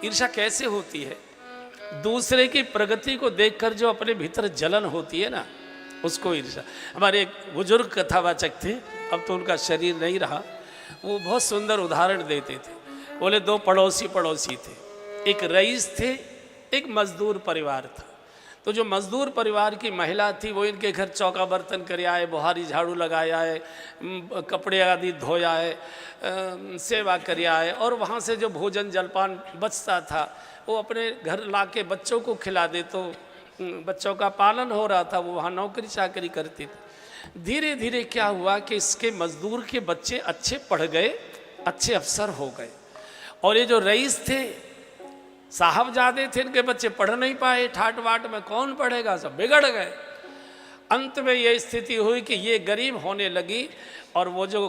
ईर्ष्या कैसे होती है? दूसरे की प्रगति को देखकर जो अपने भीतर जलन होती है ना, उसको ईर्ष्या। हमारे एक बुजुर्ग कथावाचक थे, अब तो उनका शरीर नहीं रहा, वो बहुत सुंदर उदाहरण देते थे। बोले दो पड़ोसी थे, एक रईस थे, एक मजदूर परिवार था। तो जो मजदूर परिवार की महिला थी वो इनके घर चौका बर्तन करे आए, बुहारी झाड़ू लगाया है, कपड़े आदि धोया है, सेवा करे आए, और वहाँ से जो भोजन जलपान बचता था वो अपने घर लाके बच्चों को खिला दे। तो बच्चों का पालन हो रहा था, वो वहाँ नौकरी चाकरी करती थी। धीरे धीरे क्या हुआ कि इसके मजदूर के बच्चे अच्छे पढ़ गए, अच्छे अफसर हो गए, और ये जो रईस थे, साहबजादे थे, इनके बच्चे पढ़ नहीं पाए, ठाट बाट में कौन पढ़ेगा, सब बिगड़ गए। अंत में ये स्थिति हुई कि ये गरीब होने लगी, और वो जो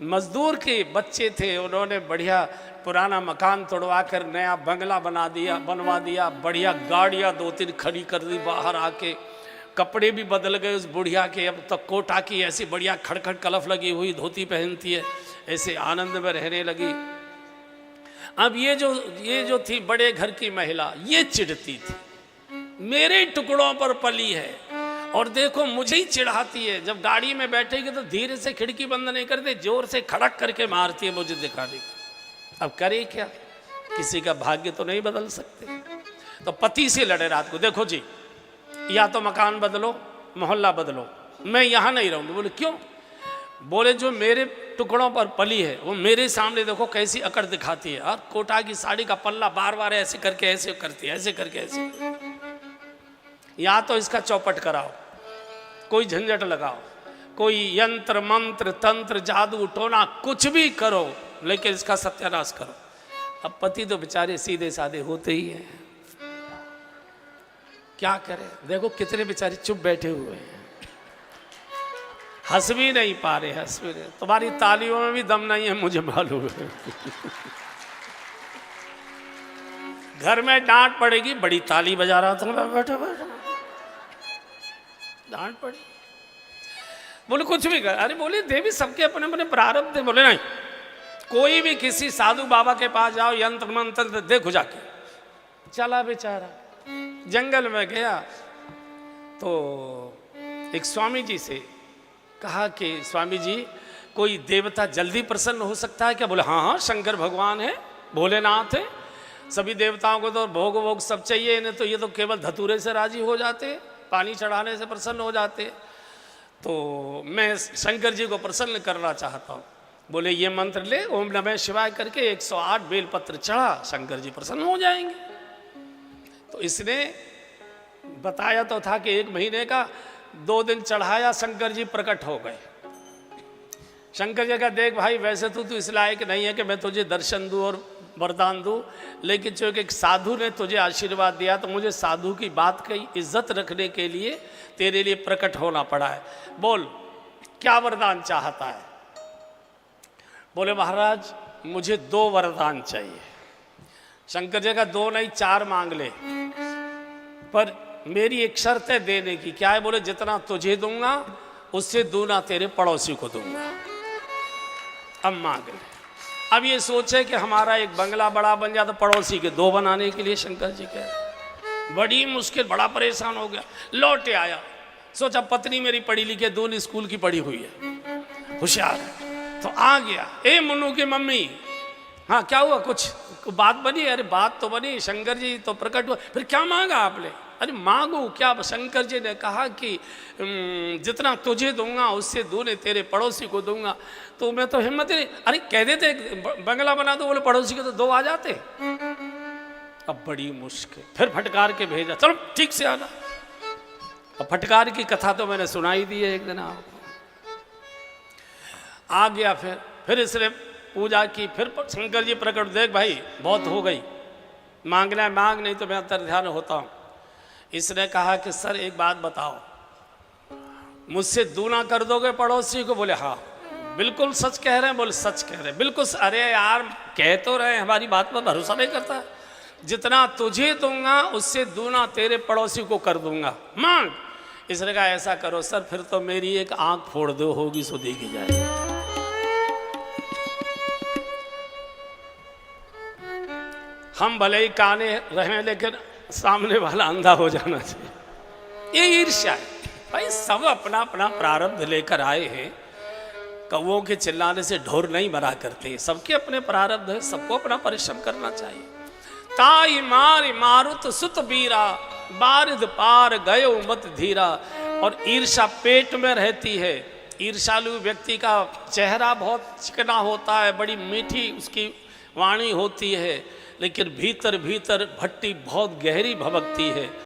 मजदूर के बच्चे थे उन्होंने बढ़िया पुराना मकान तोड़वा कर नया बंगला बनवा दिया, बढ़िया गाड़ियाँ 2-3 खड़ी कर दी, बाहर आके कपड़े भी बदल गए उस बुढ़िया के। अब तक कोटा की ऐसी बढ़िया खड़खड़ कलफ लगी हुई धोती पहनती है, ऐसे आनंद में रहने लगी। अब ये जो थी बड़े घर की महिला, ये चिढ़ती थी, मेरे टुकड़ों पर पली है और देखो मुझे ही चिढ़ाती है। जब गाड़ी में बैठेगी तो धीरे से खिड़की बंद नहीं करते, जोर से खड़क करके मारती है मुझे दिखाने का। अब करे क्या, किसी का भाग्य तो नहीं बदल सकते। तो पति से लड़े रात को, देखो जी या तो मकान बदलो, मोहल्ला बदलो, मैं यहाँ नहीं रहूँगी। बोले क्यों? बोले जो मेरे टुकड़ों पर पली है वो मेरे सामने देखो कैसी अकड़ दिखाती है, और कोटा की साड़ी का पल्ला बार बार ऐसे करके ऐसे करती है, ऐसे करके ऐसे। या तो इसका चौपट कराओ, कोई झंझट लगाओ, कोई यंत्र मंत्र तंत्र जादू टोना कुछ भी करो, लेकिन इसका सत्यानाश करो। अब पति तो बेचारे सीधे साधे होते ही हैं, क्या करें? देखो कितने बेचारे चुप बैठे हुए हैं, हंस भी नहीं पा रहे, हंस भी नहीं। तुम्हारी तालियों में भी दम नहीं है, मुझे मालूम है। घर में डांट पड़ेगी, बड़ी ताली बजा रहा था मैं, बैठो बैठो, डांट पड़ी। बोले कुछ भी कर, अरे बोले देवी सबके अपने अपने प्रारब्ध है। बोले नहीं, कोई भी किसी साधु बाबा के पास जाओ, यंत्र मंत्र देखो जाके। चला बेचारा जंगल में गया तो एक स्वामी जी से कहा कि स्वामी जी कोई देवता जल्दी प्रसन्न हो सकता है क्या? बोले हाँ हाँ, शंकर भगवान है, भोलेनाथ है, सभी देवताओं को तो भोग वोग सब चाहिए, इन्हें तो ये तो केवल धतूरे से राजी हो जाते, पानी चढ़ाने से प्रसन्न हो जाते। तो मैं शंकर जी को प्रसन्न करना चाहता हूँ। बोले ये मंत्र ले, ओम नमः शिवाय करके 108 बेलपत्र चढ़ा, शंकर जी प्रसन्न हो जाएंगे। तो इसने बताया तो था कि 1 महीने का, 2 दिन चढ़ाया, शंकर जी प्रकट हो गए। शंकर जी का देख भाई वैसे तो तू इस लायक नहीं है कि मैं तुझे दर्शन दूं और वरदान दूं, लेकिन चूंकि एक साधु ने तुझे आशीर्वाद दिया तो मुझे साधु की बात की इज्जत रखने के लिए तेरे लिए प्रकट होना पड़ा है। बोल क्या वरदान चाहता है? बोले महाराज मुझे 2 वरदान चाहिए। शंकर जी का 2 नहीं 4 मांग ले, पर मेरी एक शर्त है देने की। क्या है? बोले जितना तुझे दूंगा उससे दूना तेरे पड़ोसी को दूंगा। अब मांग ले। अब ये सोचे कि हमारा एक बंगला बड़ा बन जाता, पड़ोसी के 2 बनाने के लिए शंकर जी कह रहे। बड़ी मुश्किल, बड़ा परेशान हो गया। लौटे आया, सोचा पत्नी मेरी पढ़ी लिखी, दोनों स्कूल की पढ़ी हुई है, होशियार है। तो आ गया, ए मुन्नू की मम्मी, हाँ क्या हुआ? कुछ बात बनी? अरे बात तो बनी, शंकर जी तो प्रकट हुआ। फिर क्या मांगा आपने? अरे मांगू क्या? शंकर जी ने कहा कि जितना तुझे दूंगा उससे दूने तेरे पड़ोसी को दूंगा। तो मैं तो हिम्मत ही नहीं, अरे कह देते बंगला बना दो, बोले पड़ोसी के तो 2 आ जाते। अब बड़ी मुश्किल, फिर फटकार के भेजा, चलो ठीक से आना। अब फटकार की कथा तो मैंने सुनाई दी है एक दिन आपको। आ गया, फिर इसने पूजा की, फिर शंकर जी प्रकट, देख भाई बहुत हो गई, मांगना है मांग, नहीं तो मैं अंतर ध्यान होता हूँ। इसने कहा कि सर एक बात बताओ, मुझसे दूना कर दोगे पड़ोसी को? बोले हाँ। बिल्कुल सच कह रहे हैं? बोले सच कह रहे हैं बिल्कुल। अरे यार कह तो रहे, हमारी बात पर भरोसा नहीं करता। जितना तुझे दूंगा उससे दूना तेरे पड़ोसी को कर दूंगा, मांग। इसने कहा ऐसा करो सर, फिर तो मेरी एक आंख फोड़ दो, होगी सो देखी जाएगी। हम भले ही काने रहें लेकिन सामने वाला अंधा हो जाना चाहिए। ये ईर्ष्या है भाई। सब अपना अपना प्रारब्ध लेकर आए हैं। कौओं के चिल्लाने से ढोर नहीं बना करते। सबके अपने प्रारब्ध है, सबको अपना परिश्रम करना चाहिए। ताई मार मारुत सुत बीरा, बारिद पार गयो मत धीरा। और ईर्ष्या पेट में रहती है। ईर्ष्यालु व्यक्ति का चेहरा बहुत चिकना होता है, बड़ी मीठी उसकी वाणी होती है, लेकिन भीतर भीतर भट्टी बहुत गहरी भभकती है।